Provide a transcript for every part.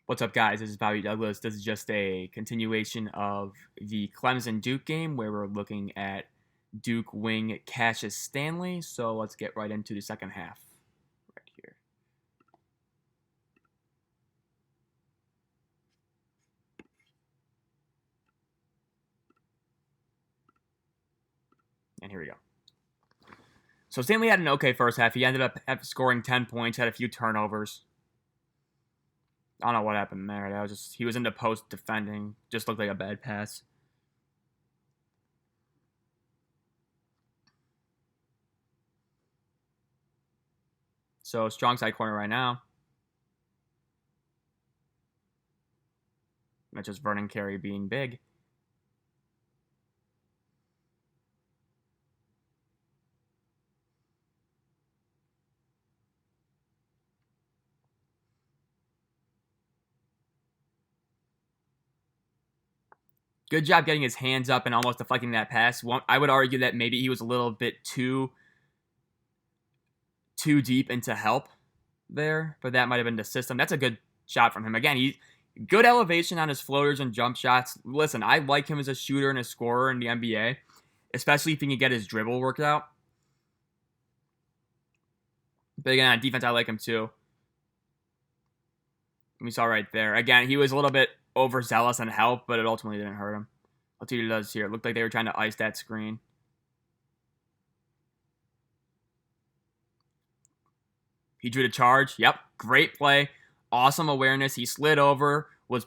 What's up, guys? This is Bobby Douglas. This is just a continuation of the Clemson Duke game where we're looking at Duke wing Cassius Stanley. So let's get right into the second half right here. And here we go. So Stanley had an okay first half. He ended up scoring 10 points, had a few turnovers. I don't know what happened there. That was just he was in the post defending. Just looked like a bad pass. So strong side corner right now. That's just Vernon Carey being big. Good job getting his hands up and almost deflecting that pass. I would argue that maybe he was a little bit too deep into help there, but that might have been the system. That's a good shot from him. Again, he's good elevation on his floaters and jump shots. Listen, I like him as a shooter and a scorer in the NBA, especially if he can get his dribble worked out. But again, on defense, I like him too. We saw right there. Again, he was a little bit overzealous and help, but it ultimately didn't hurt him. Let's see what he does here. It looked like they were trying to ice that screen. He drew the charge. Yep, great play. Awesome awareness. He slid over, was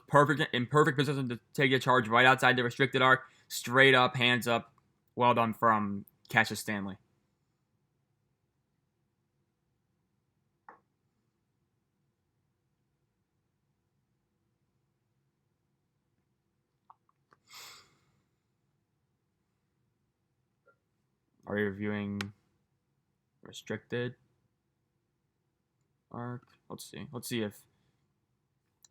in perfect position to take the charge right outside the restricted arc. Straight up, hands up. Well done from Cassius Stanley. Are you reviewing restricted arc? Let's see. Let's see if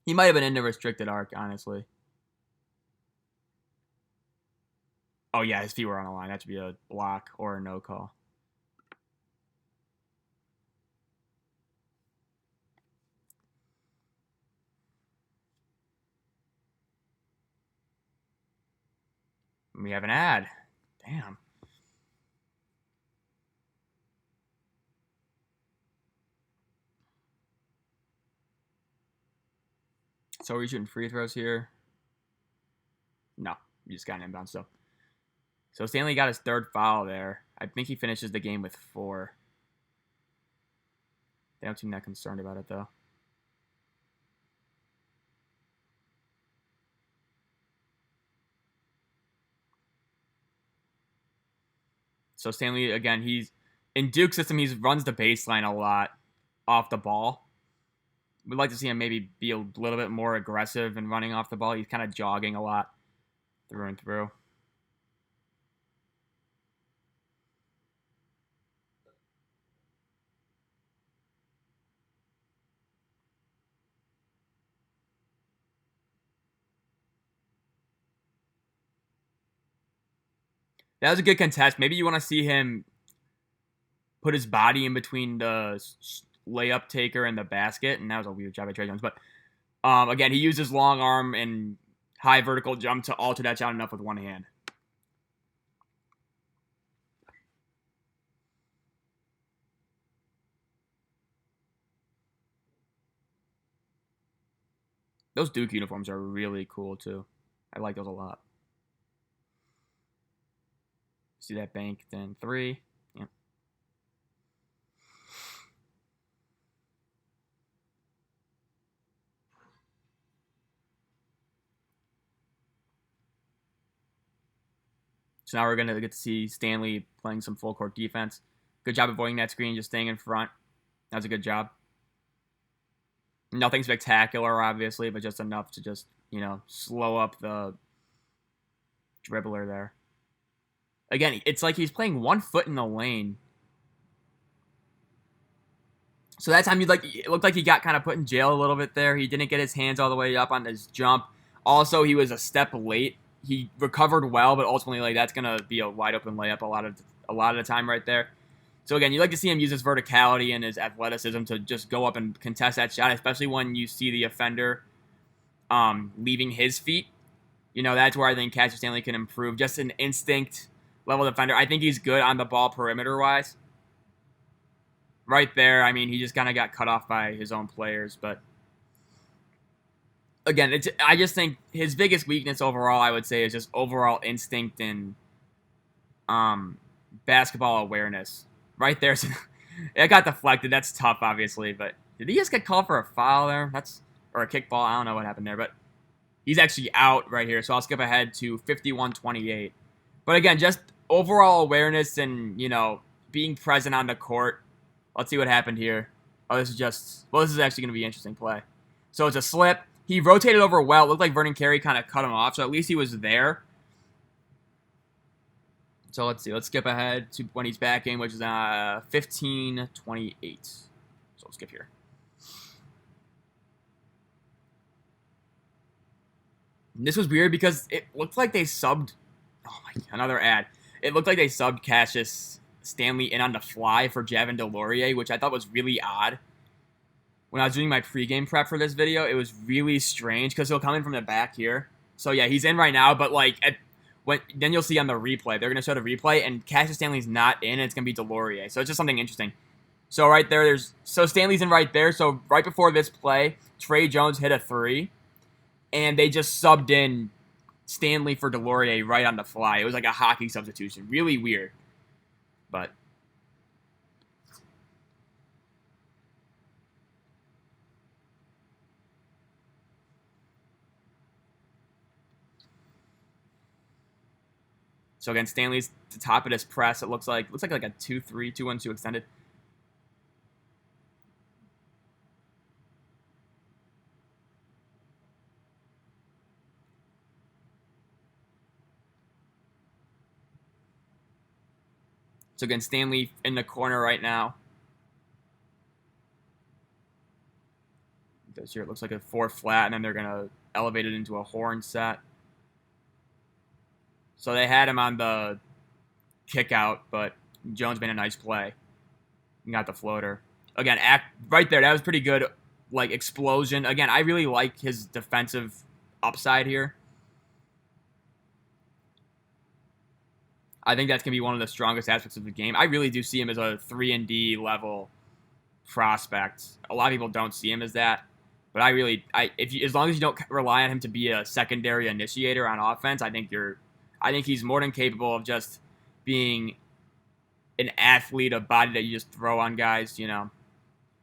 he might have been in the restricted arc, honestly. Oh yeah, his feet were on the line. That should be a block or a no call. We have an ad. Damn. So are we shooting free throws here? No, we just got an inbound still. So Stanley got his third foul there. I think he finishes the game with 4. They don't seem that concerned about it, though. So Stanley, again, he's in Duke's system, he runs the baseline a lot off the ball. We'd like to see him maybe be a little bit more aggressive in running off the ball. He's kind of jogging a lot through and through. That was a good contest. Maybe you want to see him put his body in between the layup taker and the basket, and that was a weird job by Trey Jones. But again, he used his long arm and high vertical jump to alter that shot enough with one hand. Those Duke uniforms are really cool, too. I like those a lot. See that bank, then 3. Yep. So now we're going to get to see Stanley playing some full court defense. Good job avoiding that screen, just staying in front. That was a good job. Nothing spectacular, obviously, but just enough to just, slow up the dribbler there. Again, it's like he's playing 1 foot in the lane. So that time it looked like he got kind of put in jail a little bit there. He didn't get his hands all the way up on his jump. Also, he was a step late. He recovered well, but ultimately, that's gonna be a wide open layup a lot of the time right there. So again, you like to see him use his verticality and his athleticism to just go up and contest that shot, especially when you see the offender leaving his feet. That's where I think Cassius Stanley can improve. Just an instinct level defender. I think he's good on the ball perimeter-wise. Right there, I mean, he just kind of got cut off by his own players. But, again, I just think his biggest weakness overall, I would say, is just overall instinct and basketball awareness. Right there. It got deflected. That's tough, obviously. But did he just get called for a foul there? Or a kickball? I don't know what happened there. But he's actually out right here, so I'll skip ahead to 51-28. But again, just overall awareness and, being present on the court. Let's see what happened here. Oh, this is actually going to be an interesting play. So it's a slip. He rotated over well. It looked like Vernon Carey kind of cut him off, so at least he was there. So let's see. Let's skip ahead to when he's back in, which is 15-28. So we'll skip here. And this was weird because it looked like they subbed. Oh my God, another ad. It looked like they subbed Cassius Stanley in on the fly for Javin DeLaurier, which I thought was really odd. When I was doing my pregame prep for this video, it was really strange because he'll come in from the back here. So yeah, he's in right now, but then you'll see on the replay, they're gonna show the replay, and Cassius Stanley's not in. And it's gonna be DeLaurier, so it's just something interesting. So right there, Stanley's in right there. So right before this play, Trey Jones hit a 3. And they just subbed in Stanley for DeLaurier right on the fly. It was like a hockey substitution. Really weird. But so again, Stanley's to top of his press. It looks like a 2-3, 2-1-2 extended. So again, Stanley in the corner right now. This here, it looks like a 4 flat, and then they're going to elevate it into a horn set. So they had him on the kick out, but Jones made a nice play. He got the floater. Again, right there, that was pretty good, explosion. Again, I really like his defensive upside here. I think that's going to be one of the strongest aspects of the game. I really do see him as a 3-and-D level prospect. A lot of people don't see him as that. But as long as you don't rely on him to be a secondary initiator on offense, I think he's more than capable of just being an athlete, a body that you just throw on guys,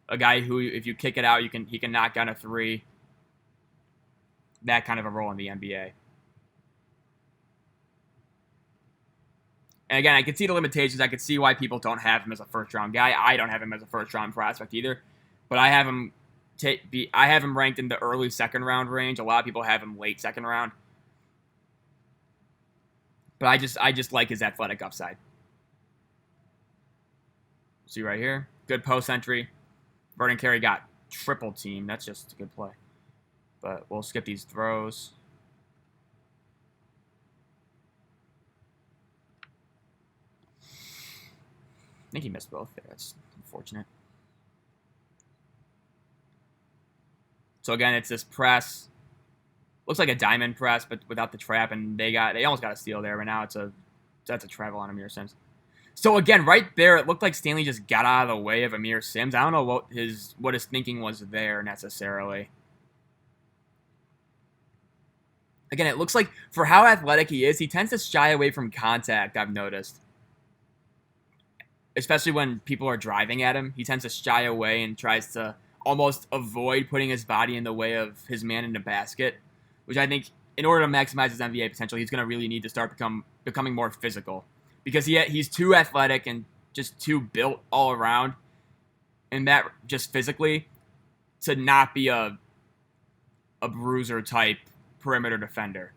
a guy who, if you kick it out, he can knock down a 3. That kind of a role in the NBA. And again, I can see the limitations. I can see why people don't have him as a first-round guy. I don't have him as a first-round prospect either. But I have him ranked in the early second-round range. A lot of people have him late second round. But I just like his athletic upside. See right here? Good post entry. Vernon Carey got triple team. That's just a good play. But we'll skip these throws. I think he missed both there. That's unfortunate. So again, it's this press. Looks like a diamond press, but without the trap, and they almost got a steal there, but now that's a travel on Amir Sims. So again, right there, it looked like Stanley just got out of the way of Amir Sims. I don't know what his thinking was there necessarily. Again, it looks like for how athletic he is, he tends to shy away from contact, I've noticed. Especially when people are driving at him, he tends to shy away and tries to almost avoid putting his body in the way of his man in the basket, which I think in order to maximize his NBA potential, he's going to really need to start becoming more physical, because he's too athletic and just too built all around, and that just physically, to not be a bruiser type perimeter defender.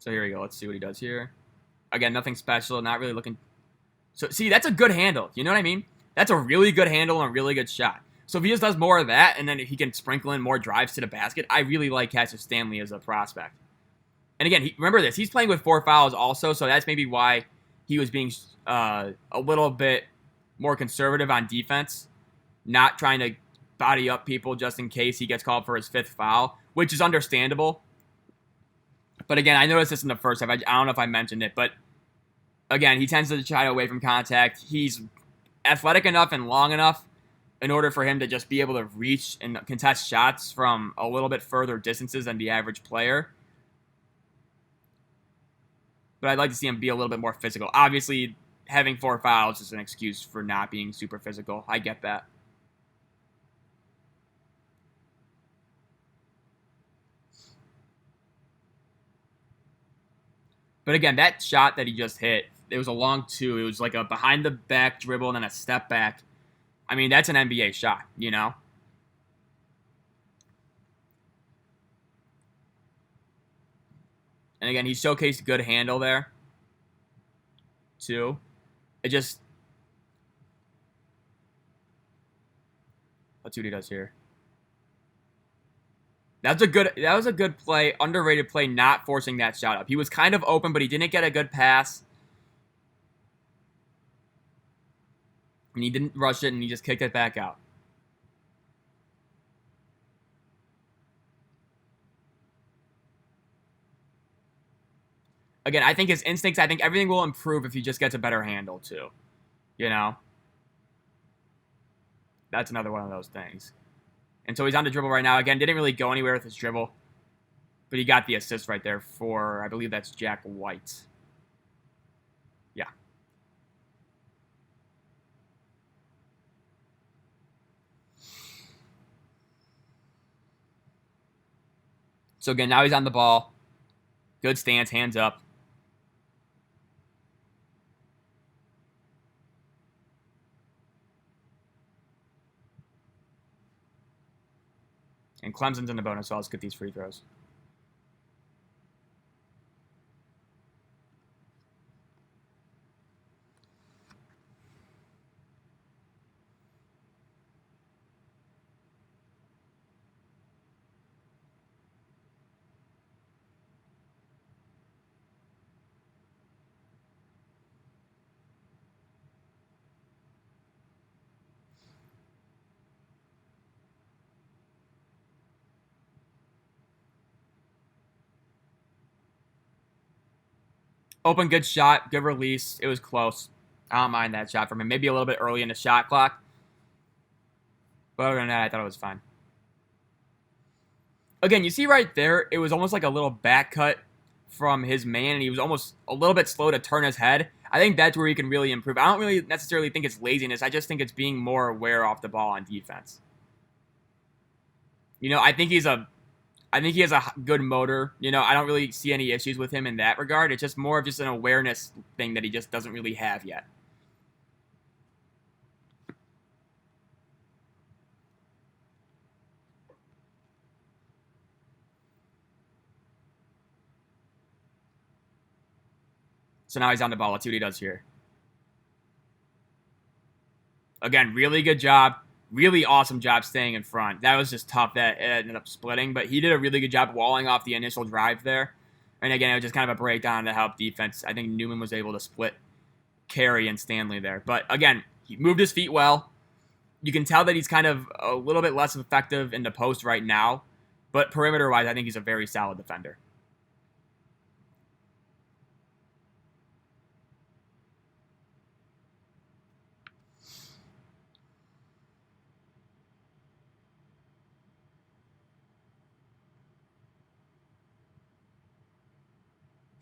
So here we go. Let's see what he does here. Again, nothing special. Not really looking. So see, that's a good handle. You know what I mean? That's a really good handle and a really good shot. So if he just does more of that, and then he can sprinkle in more drives to the basket, I really like Cassius Stanley as a prospect. And again, remember this, he's playing with 4 fouls also, so that's maybe why he was being a little bit more conservative on defense, not trying to body up people just in case he gets called for his 5th foul, which is understandable. But again, I noticed this in the first half. I don't know if I mentioned it, but again, he tends to shy away from contact. He's athletic enough and long enough in order for him to just be able to reach and contest shots from a little bit further distances than the average player. But I'd like to see him be a little bit more physical. Obviously, having 4 fouls is an excuse for not being super physical. I get that. But again, that shot that he just hit, it was a long 2. It was like a behind-the-back dribble and then a step back. I mean, that's an NBA shot, you know? And again, he showcased good handle there, too. It just... Let's see what he does here. That was a good play, underrated play, not forcing that shot up. He was kind of open, but he didn't get a good pass. And he didn't rush it, and he just kicked it back out. Again, I think his instincts, I think everything will improve if he just gets a better handle, too. You know? That's another one of those things. And so he's on the dribble right now. Again, didn't really go anywhere with his dribble. But he got the assist right there for, I believe that's Jack White. Yeah. So again, now he's on the ball. Good stance, hands up. And Clemson's in the bonus, so let's get these free throws. Open, good shot, good release. It was close. I don't mind that shot from him. Maybe a little bit early in the shot clock. But other than that, I thought it was fine. Again, you see right there, it was almost like a little back cut from his man, and he was almost a little bit slow to turn his head. I think that's where he can really improve. I don't really necessarily think it's laziness. I just think it's being more aware off the ball on defense. You know, I think he has a good motor. You know, I don't really see any issues with him in that regard. It's just more of just an awareness thing that he just doesn't really have yet. So now he's on the ball. Let's see what he does here. Again, really good job. Really awesome job staying in front. That was just tough that it ended up splitting, but he did a really good job walling off the initial drive there. And again, it was just kind of a breakdown to help defense. I think Newman was able to split Carey and Stanley there. But again, he moved his feet well. You can tell that he's kind of a little bit less effective in the post right now. But perimeter-wise, I think he's a very solid defender.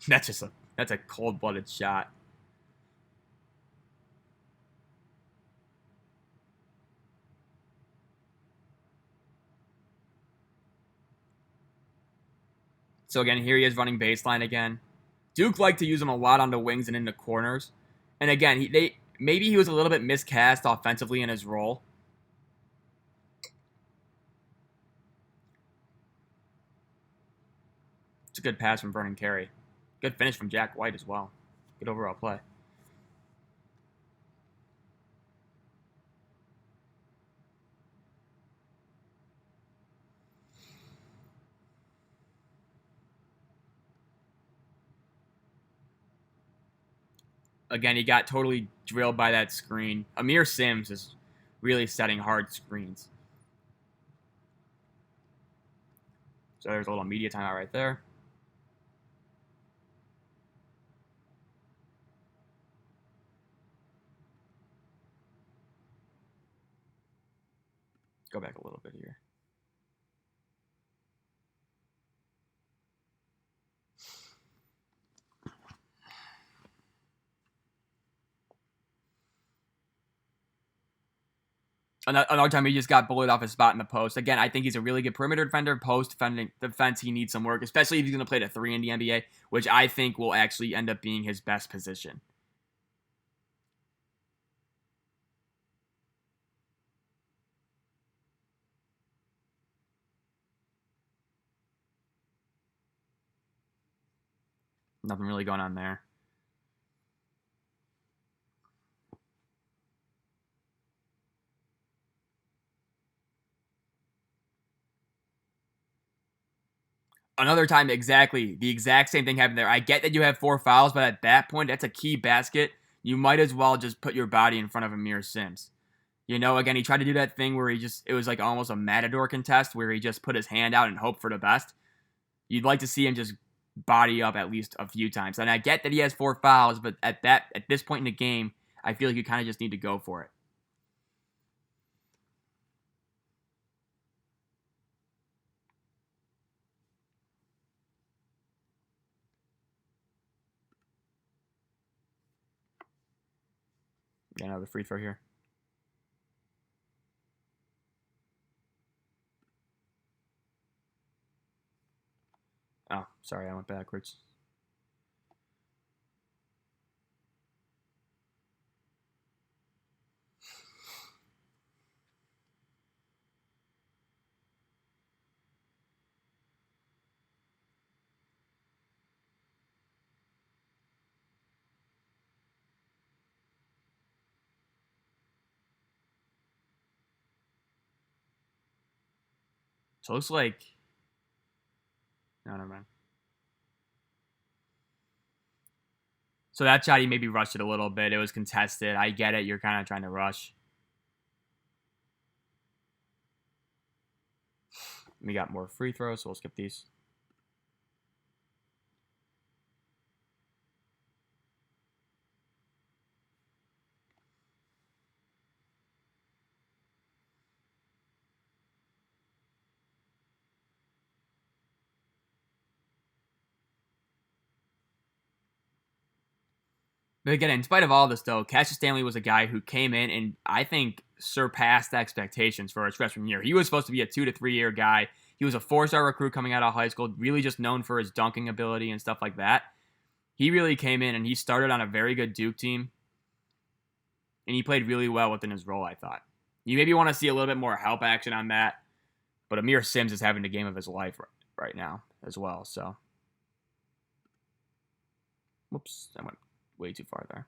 That's a cold-blooded shot. So again, here he is running baseline again. Duke liked to use him a lot on the wings and in the corners. And again, maybe he was a little bit miscast offensively in his role. It's a good pass from Vernon Carey. Good finish from Jack White as well. Good overall play. Again, he got totally drilled by that screen. Amir Sims is really setting hard screens. So there's a little media timeout right there. Go back a little bit here. Another time he just got bullied off his spot in the post. Again, I think he's a really good perimeter defender. Post defense, he needs some work, especially if he's going to play the 3 in the NBA, which I think will actually end up being his best position. Nothing really going on there. Another time, exactly the exact same thing happened there. I get that you have 4 fouls, but at that point, that's a key basket. You might as well just put your body in front of Amir Sims. You know, again, he tried to do that thing where it was like almost a matador contest where he just put his hand out and hoped for the best. You'd like to see him just body up at least a few times. And I get that he has 4 fouls, but at this point in the game, I feel like you kind of just need to go for it. Got another free throw here. Oh, sorry, I went backwards. So it looks like... No, never mind. So that shot, he maybe rushed it a little bit. It was contested. I get it. You're kind of trying to rush. We got more free throws, so we'll skip these. But again, in spite of all this, though, Cassius Stanley was a guy who came in and I think surpassed expectations for his freshman year. He was supposed to be a 2 to 3 year guy. He was a 4-star recruit coming out of high school, really just known for his dunking ability and stuff like that. He really came in and he started on a very good Duke team, and he played really well within his role, I thought. You maybe want to see a little bit more help action on that, but Amir Sims is having the game of his life right now as well, so. Whoops, I went way too far there.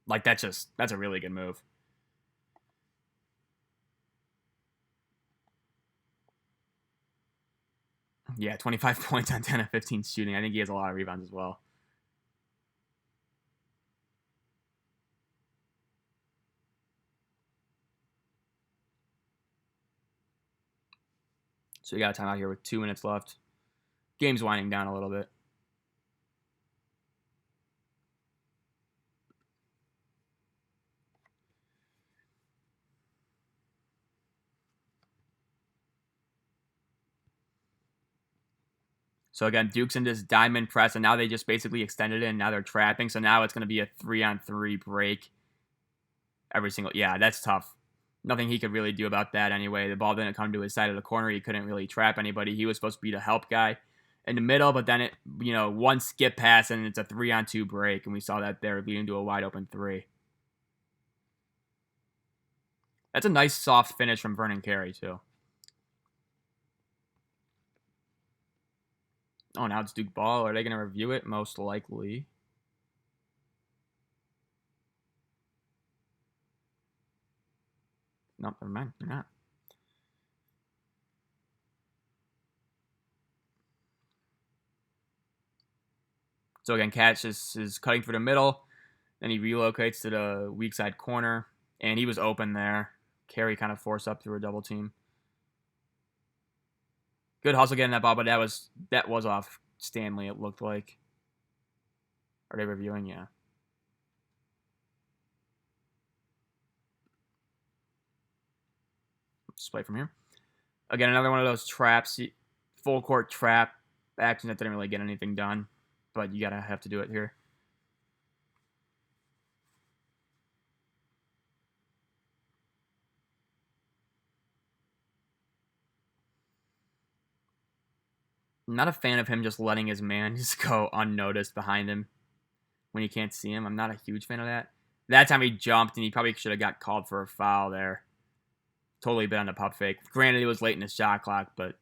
Like, that's a really good move. Yeah, 25 points on 10 of 15 shooting. I think he has a lot of rebounds as well. So we got a timeout here with 2 minutes left. Game's winding down a little bit. So again, Duke's in this diamond press, and now they just basically extended it, and now they're trapping. So now it's going to be a 3-on-3 break. Yeah, that's tough. Nothing he could really do about that anyway. The ball didn't come to his side of the corner. He couldn't really trap anybody. He was supposed to be the help guy in the middle, but then one skip pass, and it's a 3-on-2 break, and we saw that there leading to a wide open 3. That's a nice soft finish from Vernon Carey, too. Oh, now it's Duke ball. Are they going to review it? Most likely. Nope, never mind. They're not. So again, Cassius is cutting through the middle. Then he relocates to the weak side corner. And he was open there. Carey kind of forced up through a double team. Good hustle getting that ball, but that was off Stanley, it looked like. Are they reviewing? Yeah. Just play from here. Again, another one of those traps, full court trap actions that didn't really get anything done, but you gotta have to do it here. I'm not a fan of him just letting his man just go unnoticed behind him when you can't see him. I'm not a huge fan of that. That time he jumped, and he probably should have got called for a foul there. Totally been on the pump fake. Granted, it was late in the shot clock, but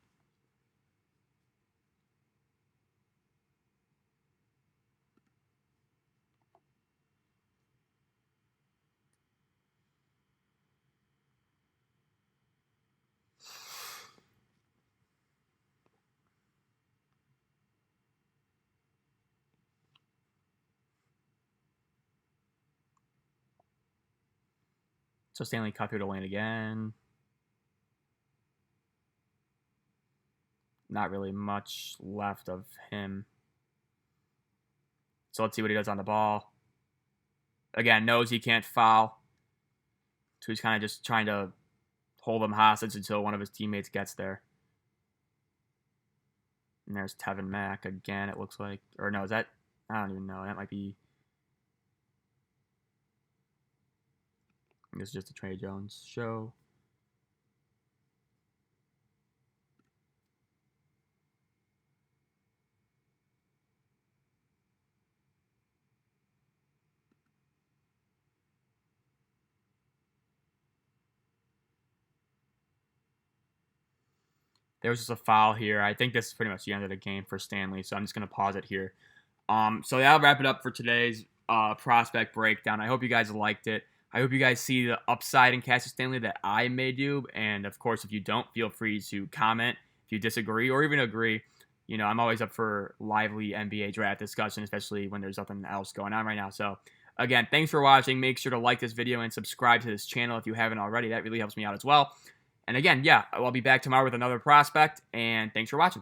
so Stanley cut through the lane again. Not really much left of him. So let's see what he does on the ball. Again, knows he can't foul. So he's kind of just trying to hold him hostage until one of his teammates gets there. And there's Tevin Mack again, it looks like. Or no, is that... I don't even know. That might be... This is just a Trey Jones show. There was just a foul here. I think this is pretty much the end of the game for Stanley, so I'm just going to pause it here. So yeah, I'll wrap it up for today's prospect breakdown. I hope you guys liked it. I hope you guys see the upside in Cassius Stanley that I made you. And of course, if you don't, feel free to comment if you disagree or even agree. You know, I'm always up for lively NBA draft discussion, especially when there's nothing else going on right now. So again, thanks for watching. Make sure to like this video and subscribe to this channel if you haven't already. That really helps me out as well. And again, yeah, I'll be back tomorrow with another prospect. And thanks for watching.